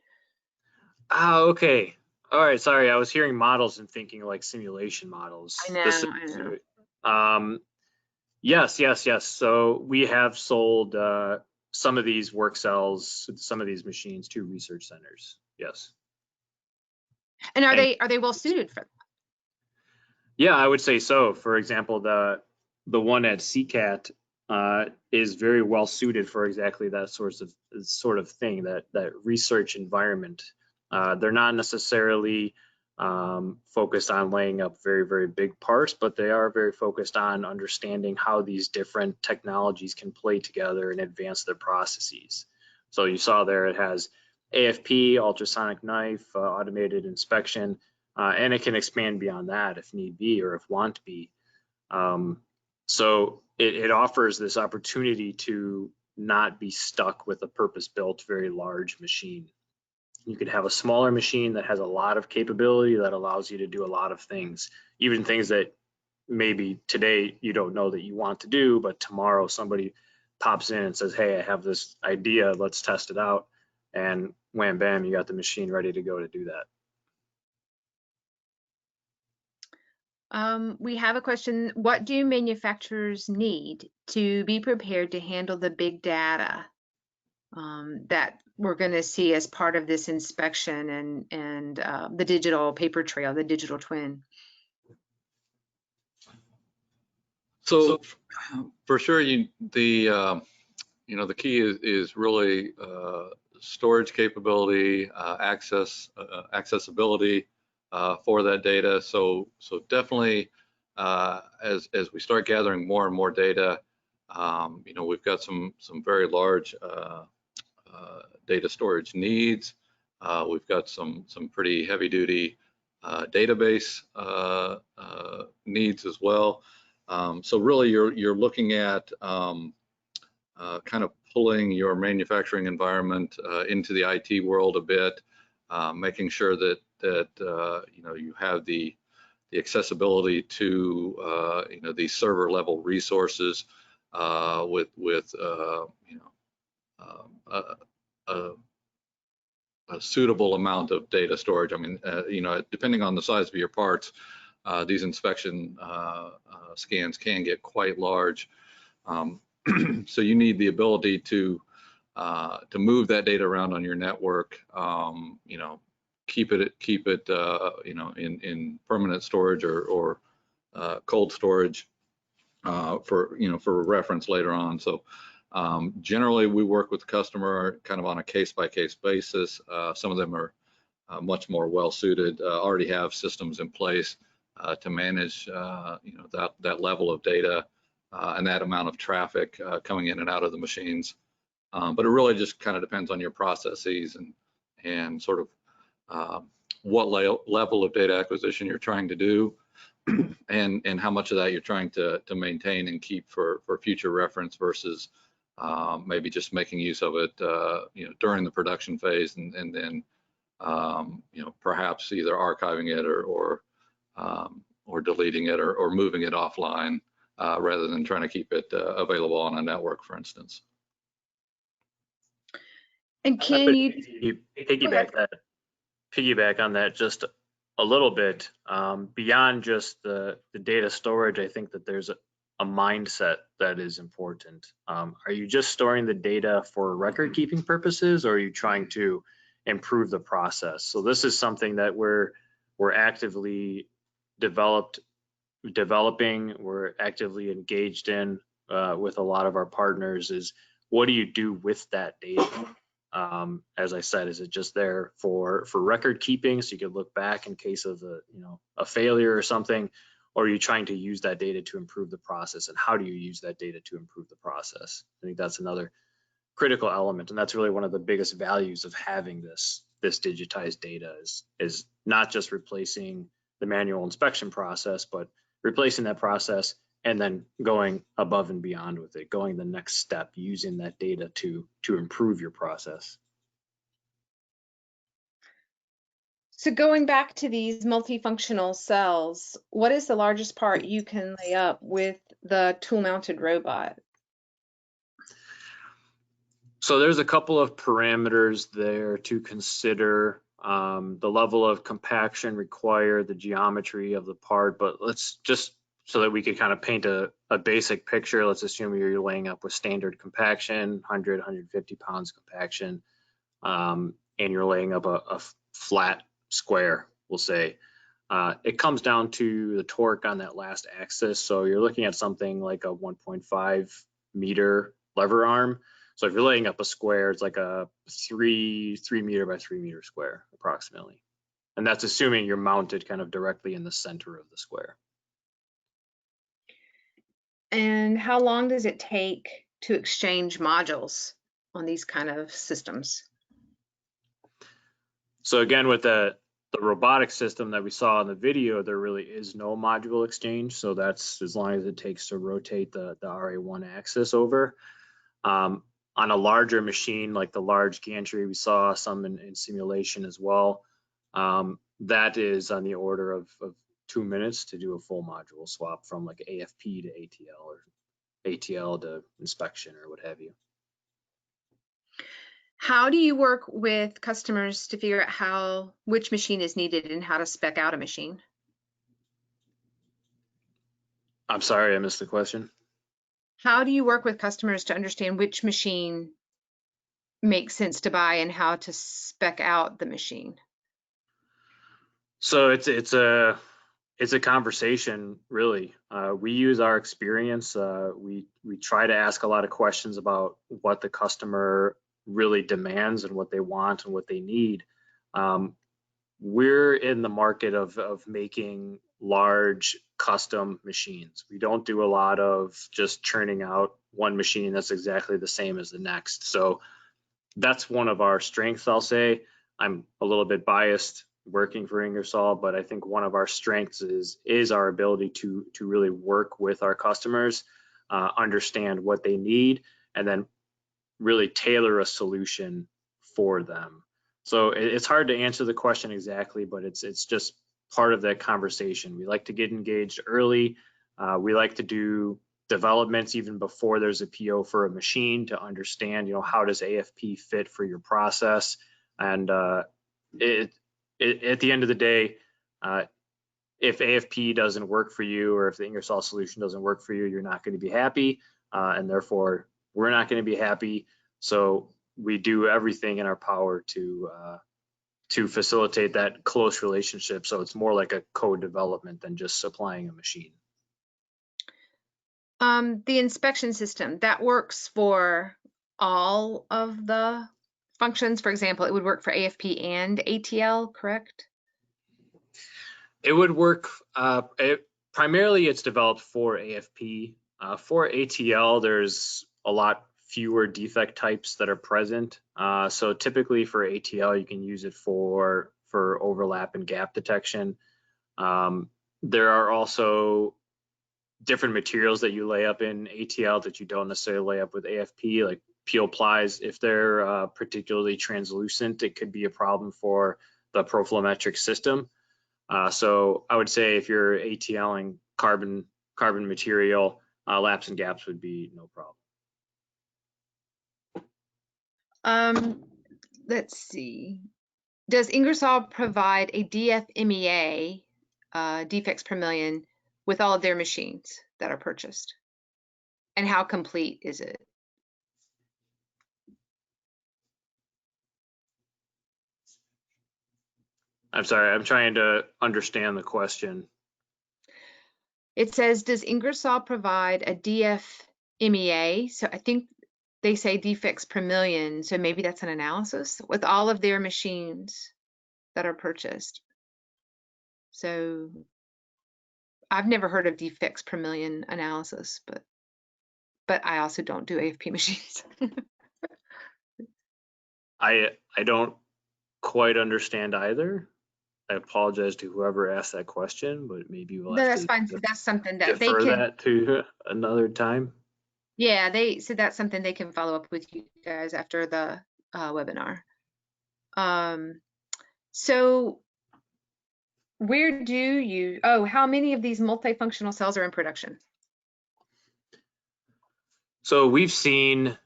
Okay. All right. Sorry, I was hearing models and thinking like simulation models. I know. Yes. So we have sold some of these work cells, some of these machines to research centers. Yes. And are they well suited for that? Yeah, I would say so. For example, the one at CCAT is very well suited for exactly that sort of thing, that research environment. They're not necessarily focused on laying up very, very big parts, but they are very focused on understanding how these different technologies can play together and advance their processes. So you saw there it has AFP, ultrasonic knife, automated inspection, and it can expand beyond that if need be or if want be. So it offers this opportunity to not be stuck with a purpose-built, very large machine. You could have a smaller machine that has a lot of capability that allows you to do a lot of things, even things that maybe today you don't know that you want to do, but tomorrow somebody pops in and says, hey, I have this idea, let's test it out. And wham, bam, you got the machine ready to go to do that. We have a question. What do manufacturers need to be prepared to handle the big data that we're going to see as part of this inspection and the digital paper trail, the digital twin? So for sure, the key is really storage capability, accessibility for that data. So definitely, as we start gathering more and more data, we've got some very large data storage needs. We've got some pretty heavy duty database needs as well. So really, you're looking at kind of pulling your manufacturing environment into the IT world a bit, making sure that you have the accessibility to these server level resources with a suitable amount of data storage. I mean, depending on the size of your parts, these inspection scans can get quite large. So you need the ability to move that data around on your network. Keep it in permanent storage or cold storage for reference later on. So generally, we work with the customer kind of on a case-by-case basis. Some of them are much more well-suited, already have systems in place to manage that level of data and that amount of traffic coming in and out of the machines. But it really just kind of depends on your processes and sort of what level of data acquisition you're trying to do, and how much of that you're trying to maintain and keep for future reference versus maybe just making use of it during the production phase, and then perhaps either archiving it or deleting it or moving it offline rather than trying to keep it available on a network, for instance. And can you piggyback on that just a little bit? Beyond just the data storage, I think that there's a mindset that is important. Are you just storing the data for record keeping purposes, or are you trying to improve the process? So this is something that we're actively developing, we're actively engaged in with a lot of our partners, is what do you do with that data? As I said, is it just there for record keeping so you can look back in case of a failure or something, or are you trying to use that data to improve the process, and how do you use that data to improve the process? I think that's another critical element, and that's really one of the biggest values of having this digitized data is not just replacing the manual inspection process, but replacing that process and then going above and beyond with it, going the next step, using that data to improve your process. So going back to these multifunctional cells, what is the largest part you can lay up with the tool-mounted robot? So there's a couple of parameters there to consider. The level of compaction required, the geometry of the part, but let's just, so that we could kind of paint a basic picture, let's assume you're laying up with standard compaction, 100, 150 pounds compaction, and you're laying up a flat square, we'll say. It comes down to the torque on that last axis. So you're looking at something like a 1.5 meter lever arm. So if you're laying up a square, it's like a 3 meter by 3 meter square approximately. And that's assuming you're mounted kind of directly in the center of the square. And how long does it take to exchange modules on these kind of systems? So again, with the robotic system that we saw in the video, there really is no module exchange. So that's as long as it takes to rotate the RA1 axis over. On a larger machine, like the large gantry, we saw some in simulation as well. That is on the order of 2 minutes to do a full module swap from like AFP to ATL or ATL to inspection or what have you. How do you work with customers to figure out which machine is needed and how to spec out a machine? I'm sorry, I missed the question. How do you work with customers to understand which machine makes sense to buy and how to spec out the machine? So it's a conversation, really. We use our experience. We try to ask a lot of questions about what the customer really demands and what they want and what they need. We're in the market of making large custom machines. We don't do a lot of just churning out one machine that's exactly the same as the next. So that's one of our strengths, I'll say. I'm a little bit biased working for Ingersoll, but I think one of our strengths is our ability to really work with our customers, understand what they need, and then really tailor a solution for them. So it's hard to answer the question exactly, but it's just part of that conversation. We like to get engaged early. We like to do developments even before there's a PO for a machine to understand, how does AFP fit for your process? And at the end of the day, if AFP doesn't work for you, or if the Ingersoll solution doesn't work for you, you're not going to be happy, and therefore we're not going to be happy. So we do everything in our power to facilitate that close relationship. So it's more like a co-development than just supplying a machine. The inspection system, that works for all of the functions. For example, it would work for AFP and ATL, correct? It would work, primarily it's developed for AFP. For ATL, there's a lot fewer defect types that are present. So typically for ATL, you can use it for overlap and gap detection. There are also different materials that you lay up in ATL that you don't necessarily lay up with AFP, like peel plies. If they're particularly translucent, it could be a problem for the proflometric system. So I would say if you're ATLing carbon material, laps and gaps would be no problem. Let's see. Does Ingersoll provide a DFMEA, defects per million, with all of their machines that are purchased? And how complete is it? I'm sorry, I'm trying to understand the question. It says, does Ingersoll provide a DFMEA? So I think they say defects per million, so maybe that's an analysis with all of their machines that are purchased. So I've never heard of defects per million analysis, but I also don't do AFP machines. I don't quite understand either. I apologize to whoever asked that question, but maybe we'll No, have that's to fine. So that's something that they defer can, that to another time. yeah, they said that's something they can follow up with you guys after the webinar. So where do you, how many of these multifunctional cells are in production? So we've seen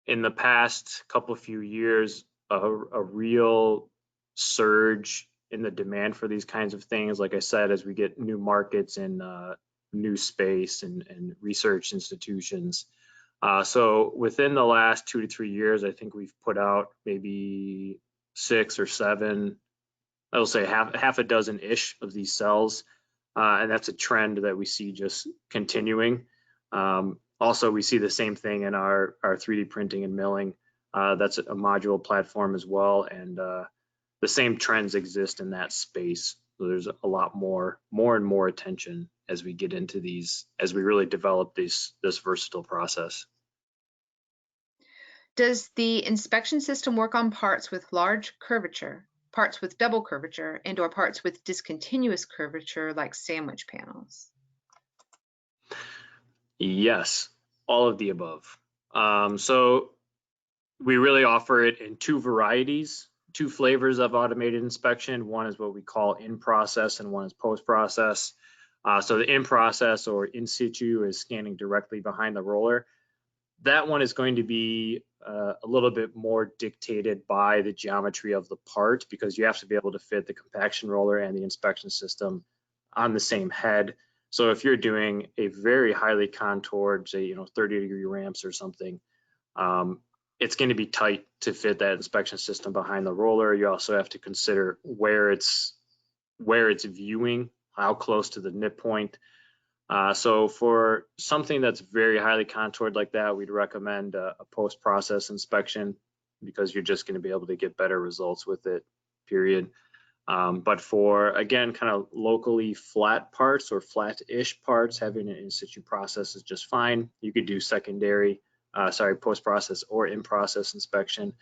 in the past few years a real surge in the demand for these kinds of things. Like I said, as we get new markets and new space and research institutions. So within the last 2 to 3 years, I think we've put out maybe 6 or 7, I'll say half a dozen-ish of these cells. And that's a trend that we see just continuing. Also, we see the same thing in our 3D printing and milling. That's a module platform as well. And the same trends exist in that space. So there's a lot more and more attention as we get into these, as we really develop this versatile process. Does the inspection system work on parts with large curvature, parts with double curvature, and or parts with discontinuous curvature like sandwich panels? Yes, all of the above. So we really offer it in 2 varieties, 2 flavors of automated inspection. One is what we call in-process and one is post-process. So the in-process or in situ is scanning directly behind the roller. That one is going to be a little bit more dictated by the geometry of the part, because you have to be able to fit the compaction roller and the inspection system on the same head. So if you're doing a very highly contoured, say, 30-degree ramps or something, it's going to be tight to fit that inspection system behind the roller. You also have to consider where it's viewing, how close to the nip point. So for something that's very highly contoured like that, we'd recommend a post-process inspection, because you're just going to be able to get better results with it, period. But for, again, kind of locally flat parts or flat-ish parts, having an in-situ process is just fine. You could do post-process or in-process inspection.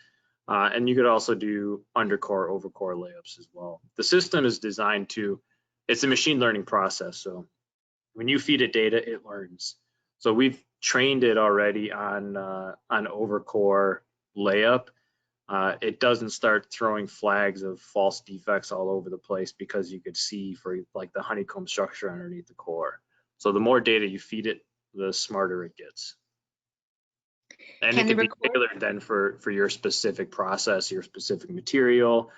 And you could also do undercore, overcore layups as well. The system is designed it's a machine learning process. So when you feed it data, it learns. So we've trained it already on overcore layup. It doesn't start throwing flags of false defects all over the place, because you could see for like the honeycomb structure underneath the core. So the more data you feed it, the smarter it gets. And it can be tailored then for your specific process, your specific material,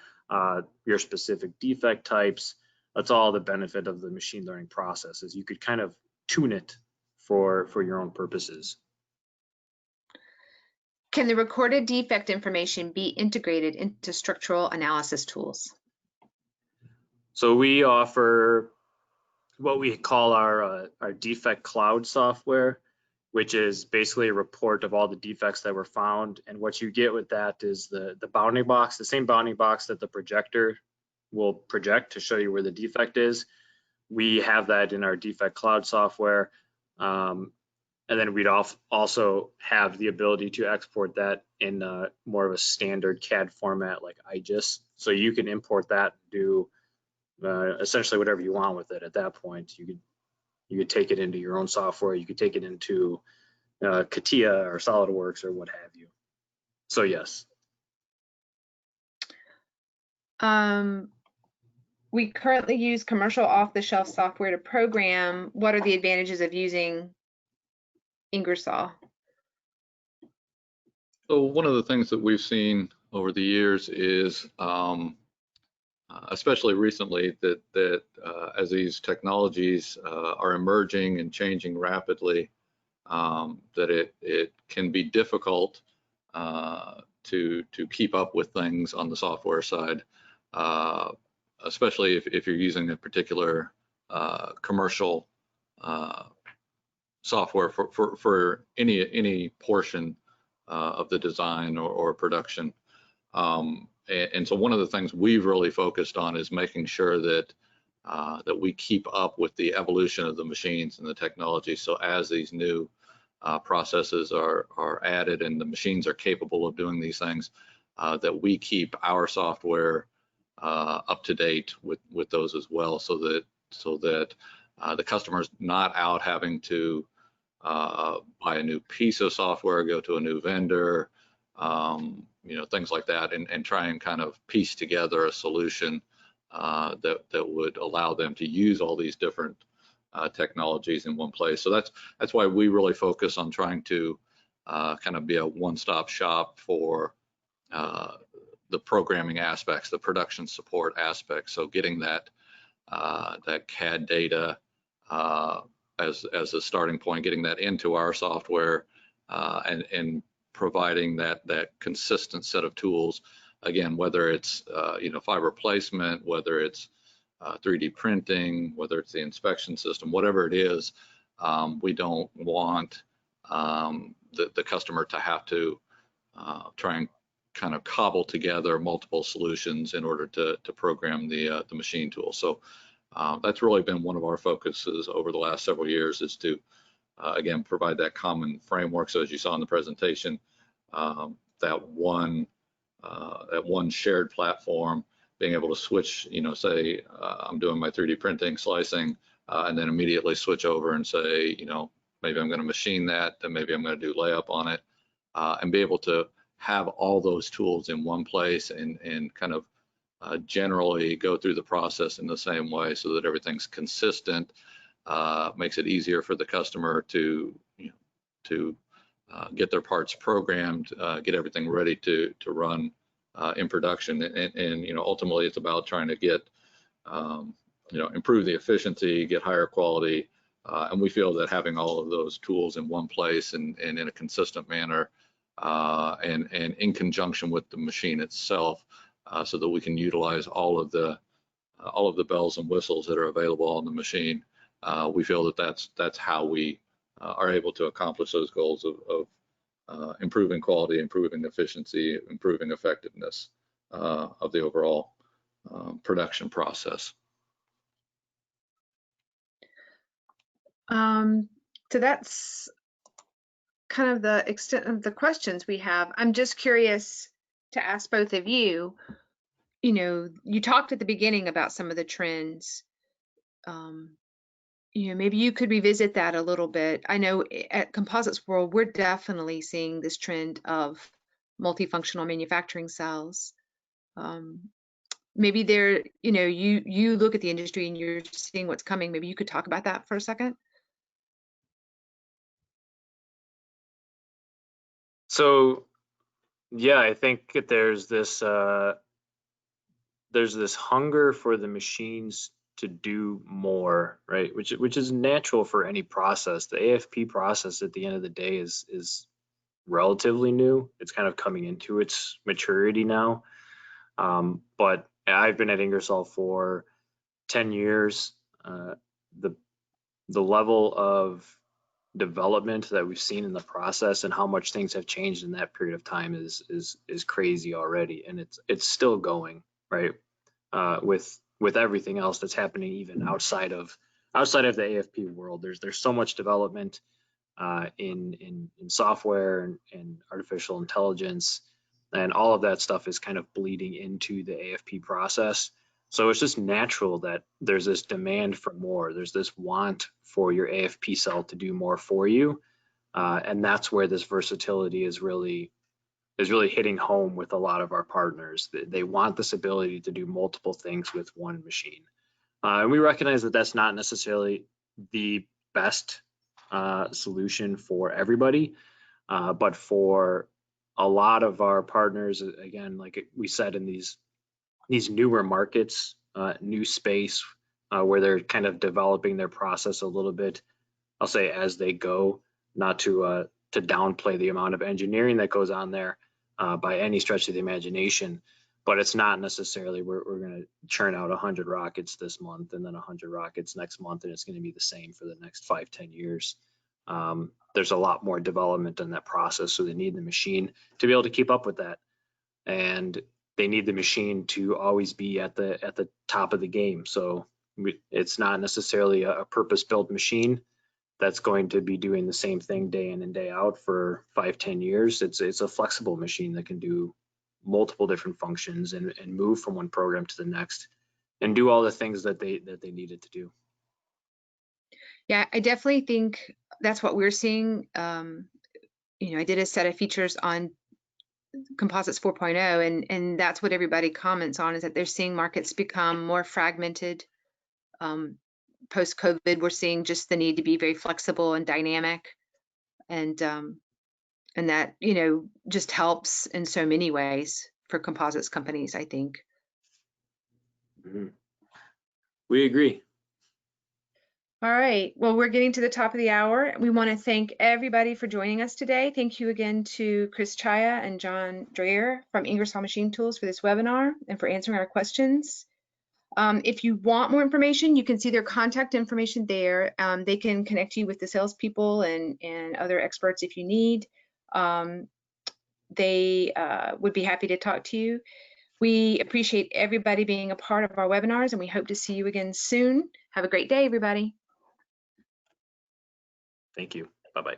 your specific defect types. That's all the benefit of the machine learning process, is you could kind of tune it for your own purposes. Can the recorded defect information be integrated into structural analysis tools? So we offer what we call our defect cloud software, which is basically a report of all the defects that were found. And what you get with that is the bounding box, the same bounding box that the projector will project to show you where the defect is. We have that in our defect cloud software. And then we'd also have the ability to export that in more of a standard CAD format like IGES. So you can import that and do essentially whatever you want with it at that point. You could take it into your own software. You could take it into CATIA or SolidWorks or what have you. So yes. We currently use commercial off-the-shelf software to program. What are the advantages of using Ingersoll? So one of the things that we've seen over the years is, especially recently, that as these technologies are emerging and changing rapidly, that it can be difficult to keep up with things on the software side, especially if you're using a particular commercial software for any portion of the design or production. And so one of the things we've really focused on is making sure that that we keep up with the evolution of the machines and the technology. So as these new processes are added and the machines are capable of doing these things, that we keep our software up to date with those as well, so that the customer's not out having to buy a new piece of software, go to a new vendor, things like that, and try and kind of piece together a solution that would allow them to use all these different technologies in one place. So that's why we really focus on trying to kind of be a one-stop shop for the programming aspects, the production support aspects. So getting that CAD data as a starting point, getting that into our software, and providing that consistent set of tools. Again, whether it's fiber placement, whether it's 3D printing, whether it's the inspection system, whatever it is, we don't want the customer to have to try and kind of cobble together multiple solutions in order to program the machine tool. So that's really been one of our focuses over the last several years, is to again provide that common framework. So as you saw in the presentation, that one shared platform, being able to switch, say I'm doing my 3D printing, slicing, and then immediately switch over and say, maybe I'm going to machine that, then maybe I'm going to do layup on it, and be able to have all those tools in one place and kind of generally go through the process in the same way, so that everything's consistent, makes it easier for the customer to get their parts programmed, get everything ready to run in production. And ultimately it's about trying to get improve the efficiency, get higher quality, and we feel that having all of those tools in one place and in a consistent manner, and in conjunction with the machine itself, so that we can utilize all of the bells and whistles that are available on the machine. We feel that that's how we are able to accomplish those goals of improving quality, improving efficiency, improving effectiveness of the overall production process. So that's kind of the extent of the questions we have. I'm just curious to ask both of you. You talked at the beginning about some of the trends. Maybe you could revisit that a little bit. I know at Composites World, we're definitely seeing this trend of multifunctional manufacturing cells. Maybe there, you look at the industry and you're seeing what's coming. Maybe you could talk about that for a second. So, yeah, I think that there's this hunger for the machines to do more, right? Which is natural for any process. The AFP process at the end of the day is relatively new. It's kind of coming into its maturity now. But I've been at Ingersoll for 10 years. The level of development that we've seen in the process and how much things have changed in that period of time is crazy already, and it's still going, right? With everything else that's happening even outside of the AFP world, there's so much development. in software and artificial intelligence, and all of that stuff is kind of bleeding into the AFP process. So it's just natural that there's this demand for more. There's this want for your AFP cell to do more for you, and that's where this versatility is really hitting home with a lot of our partners. They want this ability to do multiple things with one machine. And we recognize that that's not necessarily the best solution for everybody, but for a lot of our partners, again, like we said, in these newer markets, new space, where they're kind of developing their process a little bit, I'll say as they go, not to downplay the amount of engineering that goes on there by any stretch of the imagination, but it's not necessarily we're going to churn out 100 rockets this month and then 100 rockets next month, and it's going to be the same for the next 5-10 years. There's a lot more development in that process, so they need the machine to be able to keep up with that, and they need the machine to always be at the top of the game. So it's not necessarily a purpose-built machine that's going to be doing the same thing day in and day out for 5-10 years. It's a flexible machine that can do multiple different functions and move from one program to the next and do all the things that they needed to do. Yeah, I definitely think that's what we're seeing. I did a set of features on Composites 4.0, and that's what everybody comments on, is that they're seeing markets become more fragmented. Post-COVID, we're seeing just the need to be very flexible and dynamic, and that just helps in so many ways for composites companies, I think. Mm-hmm. We agree. All right, well, we're getting to the top of the hour. We want to thank everybody for joining us today. Thank you again to Kris, Czaja, and John Dreher from Ingersoll Machine Tools for this webinar and for answering our questions. If you want more information, you can see their contact information there. They can connect you with the salespeople and other experts if you need. They would be happy to talk to you. We appreciate everybody being a part of our webinars, and we hope to see you again soon. Have a great day, everybody. Thank you. Bye-bye.